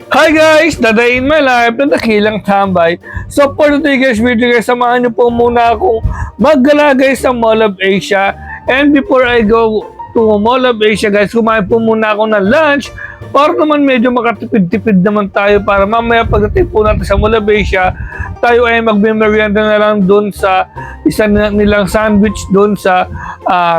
Hi guys! The day in my life na dakilang tambay. So for today guys video guys, samahan niyo po muna akong maggala guys sa Mall of Asia. And before I go to Mall of Asia guys, kumain po muna ako ng lunch para naman medyo makatipid-tipid naman tayo para mamaya pagdating po natin sa Mall of Asia, tayo ay magme-merienda na lang doon sa isa nilang sandwich doon sa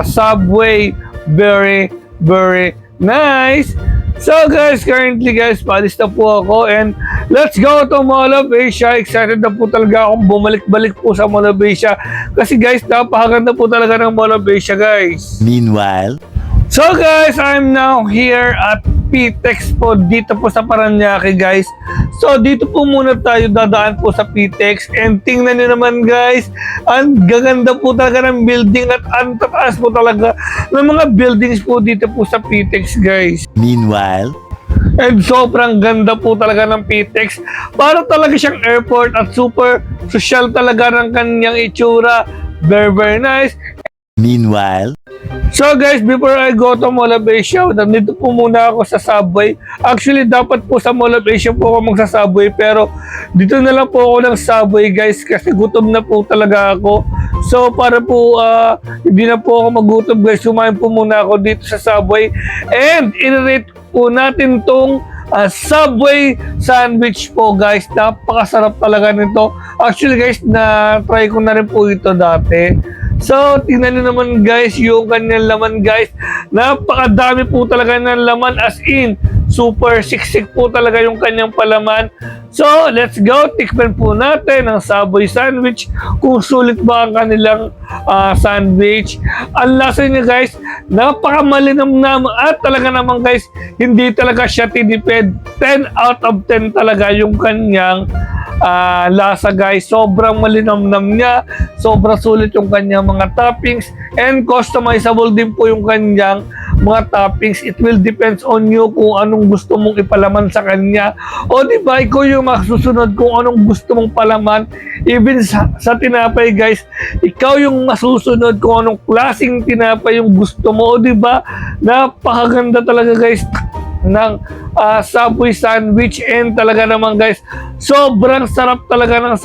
Subway. Very nice! So guys, currently guys, paalis na po ako and let's go to Mall of Asia. Excited na po talaga akong bumalik-balik po sa Mall of Asia kasi guys, napakaganda po talaga ng Mall of Asia guys. Meanwhile, So guys, I'm now here at PTEX po dito po sa Parañaque guys. So dito po muna tayo dadaan po sa PTEX and tingnan niyo naman guys, ang gaganda po talaga ng building at ang tataas po talaga ng mga buildings po dito po sa PTEX guys. meanwhile, And sobrang ganda po talaga ng PTEX. Para talaga siyang airport at super social talaga ng kanyang itsura. Very nice. meanwhile, So guys, before I go to Mall of Asia, nandito po muna ako sa Subway. Actually, dapat po sa Mall of Asia po ako magsa-Subway, pero dito na lang po ako ng Subway guys kasi gutom na po talaga ako. So para po hindi na po ako magutom guys, kumain po muna ako dito sa Subway. And i-rate po natin tong Subway sandwich po guys. Napakasarap talaga nito. Actually guys, na-try ko na rin po ito dati. So, tingnan nyo naman guys, yung kanyang laman guys. Napakadami po talaga ng laman, as in, super siksik po talaga yung kanyang palaman. So, let's go. Tikman po natin ang Subway sandwich. Kung sulit ba ang kanilang sandwich. Ang lasa niya guys, napakamalinam naman. At talaga naman guys, hindi talaga siya tinipid. 10 out of 10 talaga yung kanyang lasa guys. Sobrang malinamnam niya, sobrang sulit yung kanyang mga toppings, and customizable din po yung kanyang mga toppings. It will depends on you kung anong gusto mong ipalaman sa kanya. O di ba, ikaw yung masusunod kung anong gusto mong palaman. Even sa tinapay guys, ikaw yung masusunod kung anong klaseng tinapay yung gusto mo. O di ba, napakaganda talaga guys ng Subway sandwich. And talaga naman guys, sobrang sarap talaga ng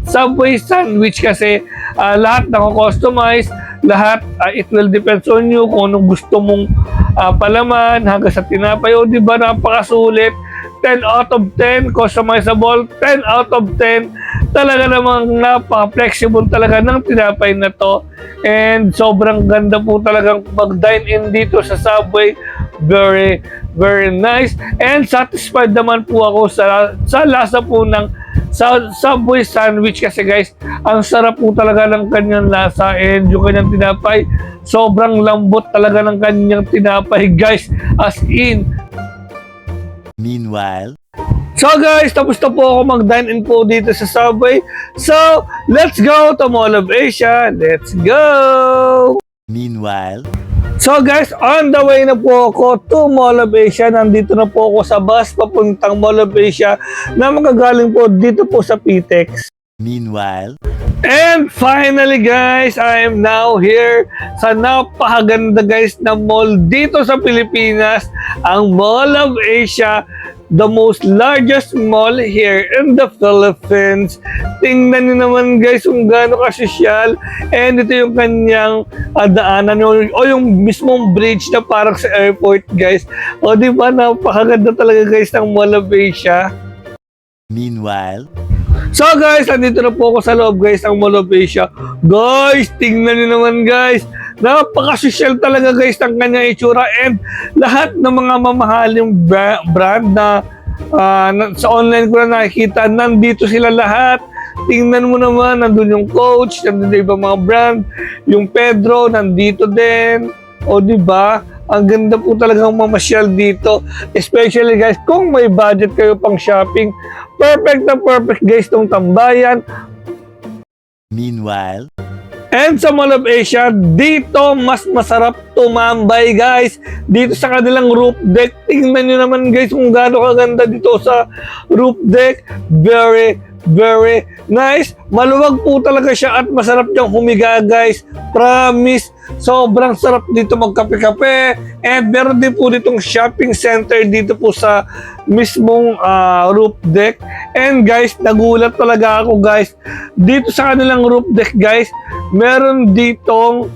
Subway sandwich kasi lahat nako-customize, lahat it will depends on you kung anong gusto mong palaman hanggang sa tinapay. O di ba, napakasulit. 10 out of 10 customizable, 10 out of 10 talaga namang napaka-flexible talaga ng tinapay na to. And sobrang ganda po talagang mag-dine in dito sa Subway. Very nice. And satisfied naman po ako sa lasa po ng Subway sandwich kasi guys, ang sarap po talaga ng kanyang lasa, and yung kanyang tinapay, sobrang lambot talaga ng kanyang tinapay guys, as in. meanwhile, So guys, tapos na po ako mag-dine in po dito sa Subway. So, let's go to Mall of Asia. Let's go! meanwhile, So guys, on the way na po ako to Mall of Asia. Nandito na po ako sa bus papuntang Mall of Asia na magagaling po dito po sa PTEX. meanwhile, And finally guys, I am now here sa napakaganda guys na mall dito sa Pilipinas, ang Mall of Asia, the most largest mall here in the Philippines. Tingnan niyo naman guys kung gaano kasosyal, and ito yung kanyang daanan o yung mismong bridge na parang sa airport guys. O di ba, napakaganda talaga guys ng Mall of Asia. meanwhile, So guys, nandito na po ako sa loob guys ng Mall of Asia. Guys, tingnan niyo naman guys. Napaka-social talaga guys ng kanyang itsura, and lahat ng mga mamahaling brand na sa online ko na nakikita, nandito sila lahat. Tingnan mo naman, nandun yung Coach, nandun yung ibang mga brand, yung Pedro, nandito din. O di ba? Ang ganda po talagang mamasyal dito. Especially guys, kung may budget kayo pang shopping, perfect na perfect guys tong tambayan. meanwhile, And sa Mall of Asia, dito mas masarap tumambay guys. Dito sa kanilang roof deck. Tingnan nyo naman guys kung gaano kaganda dito sa roof deck. Very Nice. Maluwag po talaga siya at masarap niyang humiga, guys. Promise. Sobrang sarap dito magkape-kape. And meron din po ditong shopping center dito po sa mismong roof deck. And guys, nagulat talaga ako, guys. Dito sa kanilang roof deck, guys, meron ditong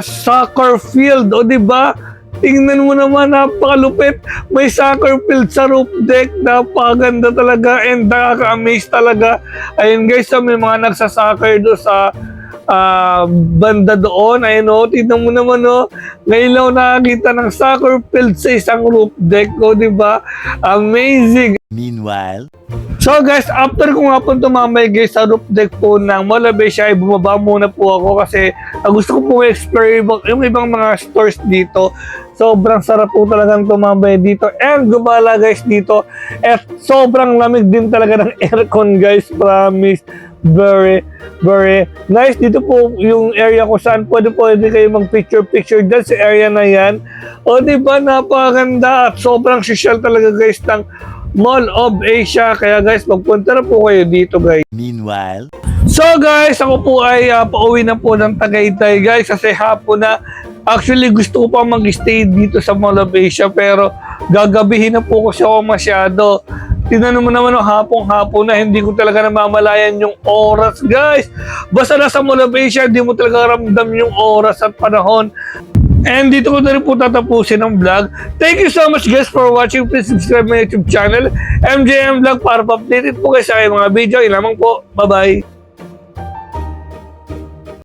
soccer field. O, diba? Tingnan mo naman, napakalupit. May soccer field sa roof deck. Napakaganda talaga and nakaka-amaze talaga. Ayun guys, may mga nagsasoccer doon sa banda doon. Ayun o, tingnan mo naman o. Ngayon lang nakakita ng soccer field sa isang roof deck. O, diba? Amazing. Meanwhile, So guys, after ko nga po tumambay guys sa roof deck po ng Mall of Asia, ay bumaba muna po ako kasi gusto ko po explore yung ibang mga stores dito. Sobrang sarap po talagang tumambay dito and gumala guys dito. At sobrang lamig din talaga ng aircon guys, promise. Very, very nice. Dito po yung area ko saan pwede kayo mag-picture dyan sa area na yan. O diba, napakaganda at sobrang social talaga guys ng Mall of Asia. Kaya guys, magpunta na po kayo dito guys. meanwhile, So guys, ako po ay pauwi na po ng Tagaytay guys kasi hapon na. Actually, gusto ko pa mag-stay dito sa Mall of Asia pero gagabihin na po kasi ako masyado. Tinanong mo naman hapong-hapon na hindi ko talaga namamalayan yung oras guys. Basta nasa Mall of Asia, hindi mo talaga ramdam yung oras at panahon. And dito ko na rin po tatapusin ang vlog. Thank you so much guys for watching. Please subscribe my YouTube channel, MJM Vlog, para pa-updated po kayo sa aking mga video. Yun lamang po. Bye-bye.